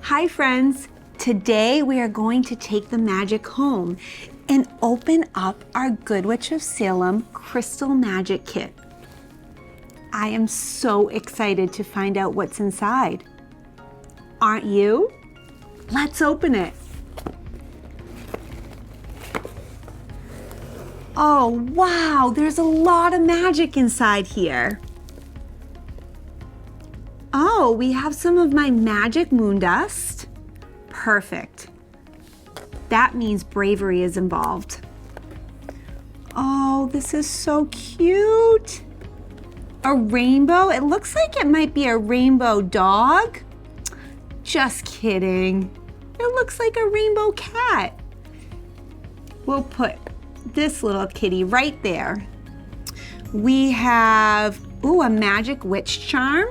Hi friends, today we are going to take the magic home and open up our Good Witch of Salem Crystal Magic Kit. I am so excited to find out what's inside. Aren't you? Let's open it. Oh wow, there's a lot of magic inside here. Oh, we have some of my magic moon dust. Perfect. That means bravery is involved. Oh, this is so cute. A rainbow? It looks like it might be a rainbow dog. Just kidding. It looks like a rainbow cat. We'll put this little kitty right there. We have, ooh, a magic witch charm.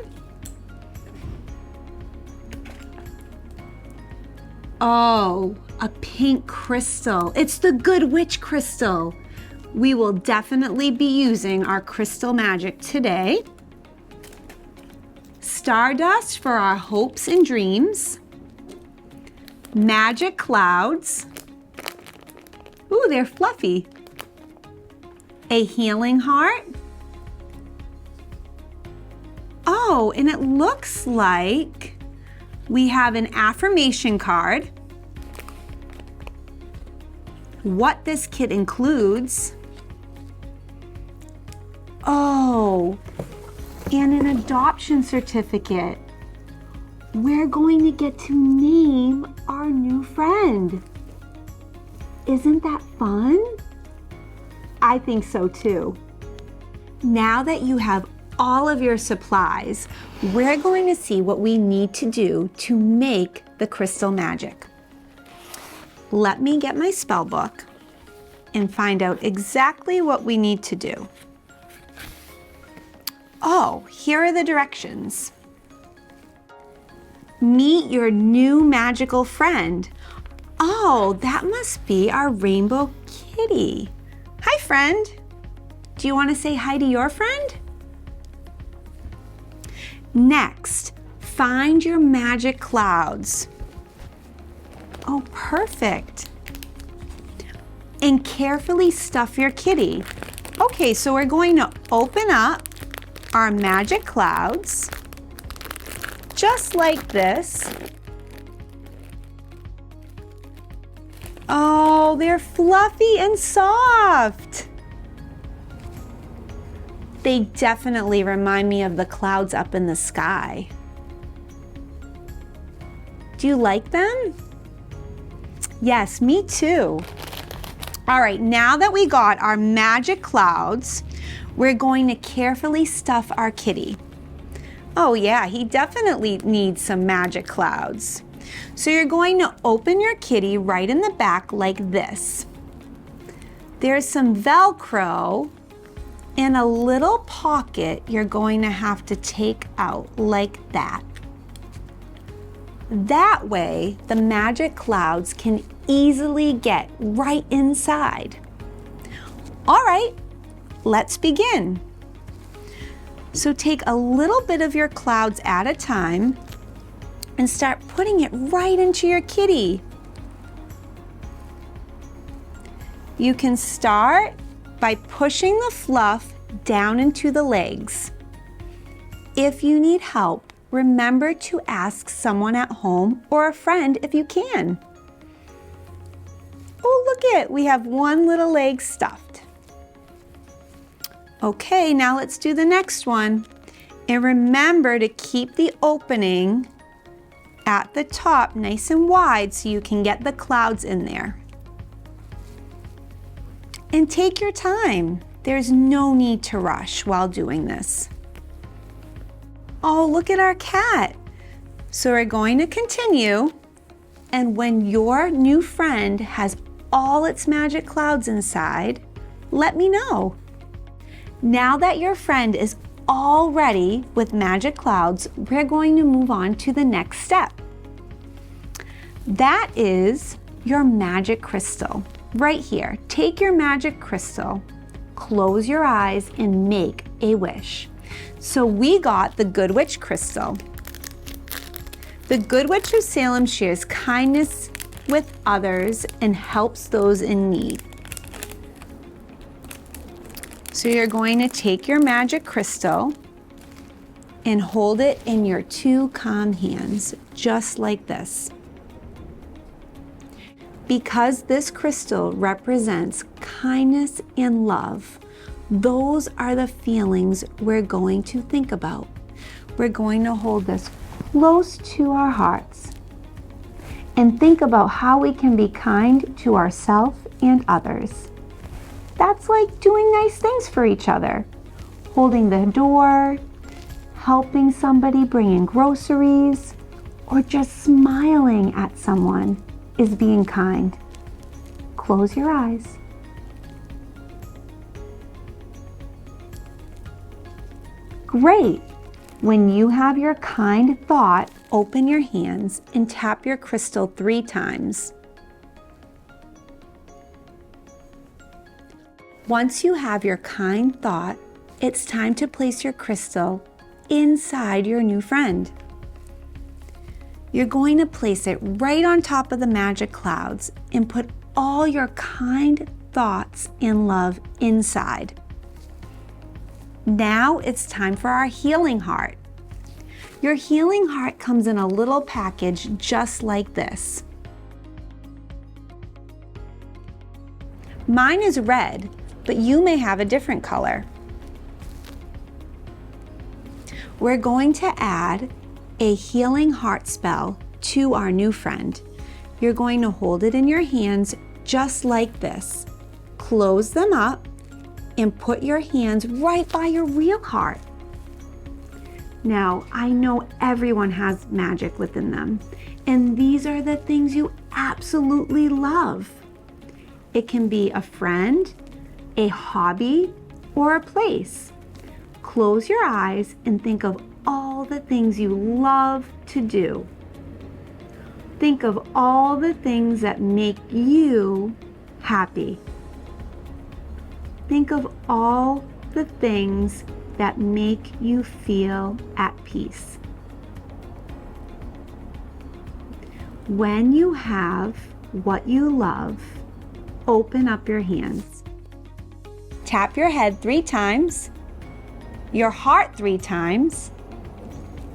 Oh, a pink crystal. It's the Good Witch crystal. We will definitely be using our crystal magic today. Stardust for our hopes and dreams. Magic clouds. Ooh, they're fluffy. A healing heart. Oh, and it looks like we have an affirmation card. What this kit includes. Oh, and an adoption certificate. We're going to get to name our new friend. Isn't that fun? I think so too. Now that you have all of your supplies, we're going to see what we need to do to make the crystal magic. Let me get my spell book and find out exactly what we need to do. Oh, here are the directions. Meet your new magical friend. Oh, that must be our rainbow kitty. Hi, friend. Do you want to say hi to your friend? Next, find your magic clouds. Oh, perfect. And carefully stuff your kitty. Okay, so we're going to open up our magic clouds, just like this. Oh, they're fluffy and soft. They definitely remind me of the clouds up in the sky. Do you like them? Yes, me too. All right, now that we got our magic clouds, we're going to carefully stuff our kitty. Oh yeah, he definitely needs some magic clouds. So you're going to open your kitty right in the back like this. There's some Velcro in a little pocket you're going to have to take out like that. That way, the magic clouds can easily get right inside. All right, let's begin. So take a little bit of your clouds at a time and start putting it right into your kitty. You can start by pushing the fluff down into the legs. If you need help, remember to ask someone at home or a friend if you can. Oh, look it, we have one little leg stuffed. Okay, now let's do the next one. And remember to keep the opening at the top nice and wide so you can get the clouds in there. And take your time. There's no need to rush while doing this. Oh, look at our cat. So we're going to continue. And when your new friend has all its magic clouds inside, let me know. Now that your friend is all ready with magic clouds, we're going to move on to the next step. That is your magic crystal. Right here, take your magic crystal, close your eyes, and make a wish. So we got the Good Witch crystal. The Good Witch of Salem shares kindness with others and helps those in need. So you're going to take your magic crystal and hold it in your two calm hands, just like this. Because this crystal represents kindness and love, those are the feelings we're going to think about. We're going to hold this close to our hearts and think about how we can be kind to ourselves and others. That's like doing nice things for each other. Holding the door, helping somebody bring in groceries, or just smiling at someone is being kind. Close your eyes. Great! When you have your kind thought, open your hands and tap your crystal 3 times. Once you have your kind thought, it's time to place your crystal inside your new friend. You're going to place it right on top of the magic clouds and put all your kind thoughts and love inside. Now it's time for our healing heart. Your healing heart comes in a little package just like this. Mine is red, but you may have a different color. We're going to add a healing heart spell to our new friend. You're going to hold it in your hands just like this. Close them up and put your hands right by your real heart. Now, I know everyone has magic within them, and these are the things you absolutely love. It can be a friend, a hobby, or a place. Close your eyes and think of all the things you love to do. Think of all the things that make you happy. Think of all the things that make you feel at peace. When you have what you love, open up your hands. Tap your head 3 times, your heart 3 times,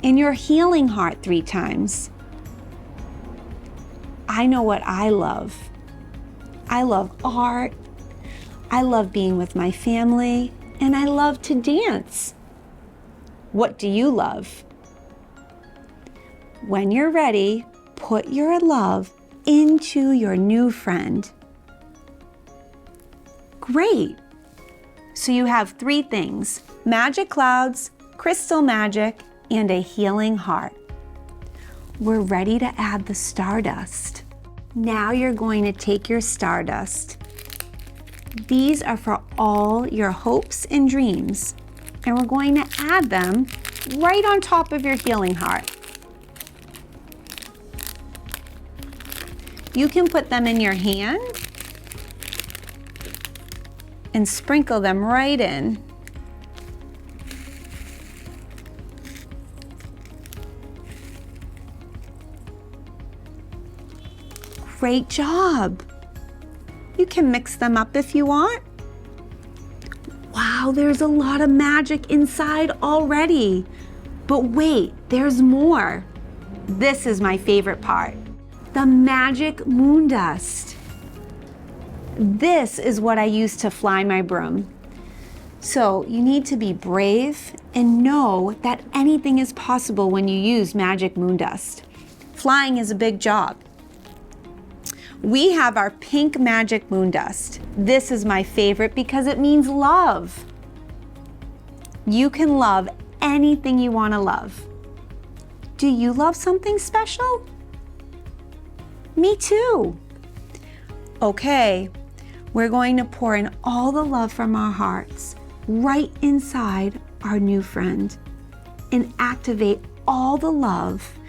and your healing heart 3 times. I know what I love. I love art. I love being with my family, and I love to dance. What do you love? When you're ready, put your love into your new friend. Great! So you have 3 things: magic clouds, crystal magic, and a healing heart. We're ready to add the stardust. Now you're going to take your stardust. These are for all your hopes and dreams, and we're going to add them right on top of your healing heart. You can put them in your hand and sprinkle them right in. Great job! You can mix them up if you want. Wow, there's a lot of magic inside already. But wait, there's more. This is my favorite part. The magic moon dust. This is what I use to fly my broom. So you need to be brave and know that anything is possible when you use magic moon dust. Flying is a big job. We have our pink magic moon dust. This is my favorite because it means love. You can love anything you want to love. Do you love something special? Me too. Okay, we're going to pour in all the love from our hearts right inside our new friend and activate all the love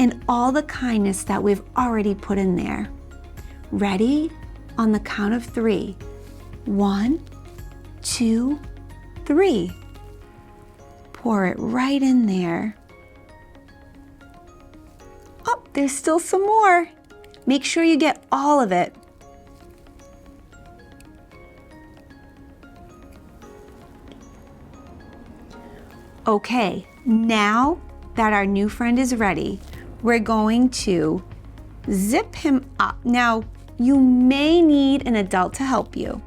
and all the kindness that we've already put in there. Ready? On the count of 3. 1, 2, 3. Pour it right in there. there's still some more. Make sure you get all of it. Okay, now that our new friend is ready, we're going to zip him up. Now, you may need an adult to help you.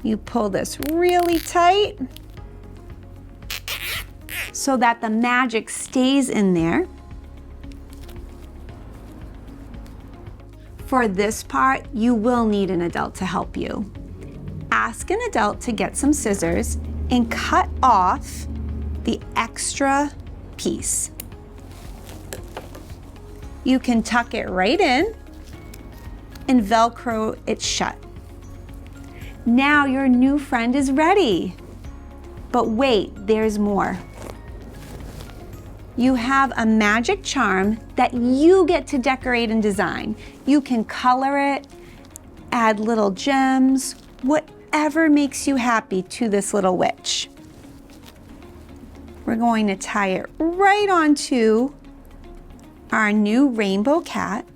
You pull this really tight so that the magic stays in there. For this part, you will need an adult to help you. Ask an adult to get some scissors and cut off the extra piece. You can tuck it right in and Velcro it shut. Now your new friend is ready. But wait, there's more. You have a magic charm that you get to decorate and design. You can color it, add little gems, whatever makes you happy to this little witch. We're going to tie it right onto our new rainbow cat.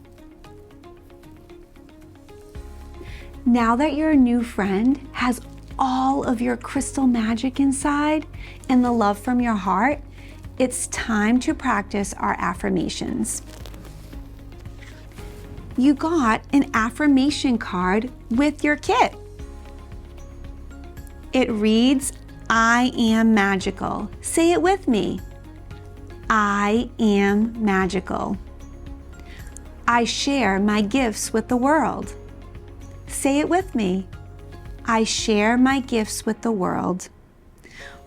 Now that your new friend has all of your crystal magic inside and the love from your heart, it's time to practice our affirmations. You got an affirmation card with your kit. It reads, I am magical. Say it with me. I am magical. I share my gifts with the world. Say it with me. I share my gifts with the world.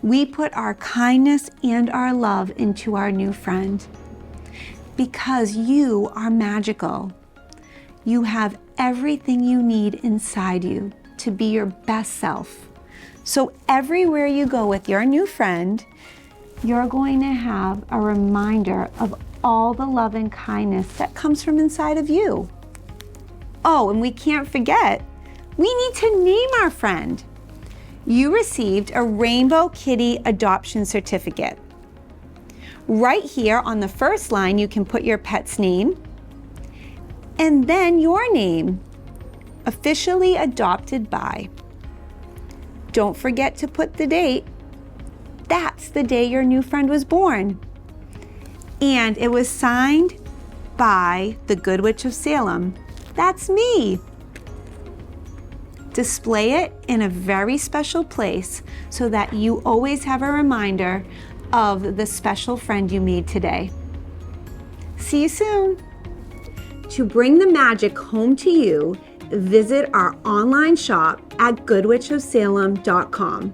We put our kindness and our love into our new friend. Because you are magical. You have everything you need inside you to be your best self. So everywhere you go with your new friend, you're going to have a reminder of all the love and kindness that comes from inside of you. Oh, and we can't forget, we need to name our friend. You received a Rainbow Kitty adoption certificate. Right here on the first line, you can put your pet's name and then your name, officially adopted by. Don't forget to put the date. That's the day your new friend was born. And it was signed by the Good Witch of Salem. That's me. Display it in a very special place so that you always have a reminder of the special friend you made today. See you soon. To bring the magic home to you, visit our online shop at goodwitchofsalem.com.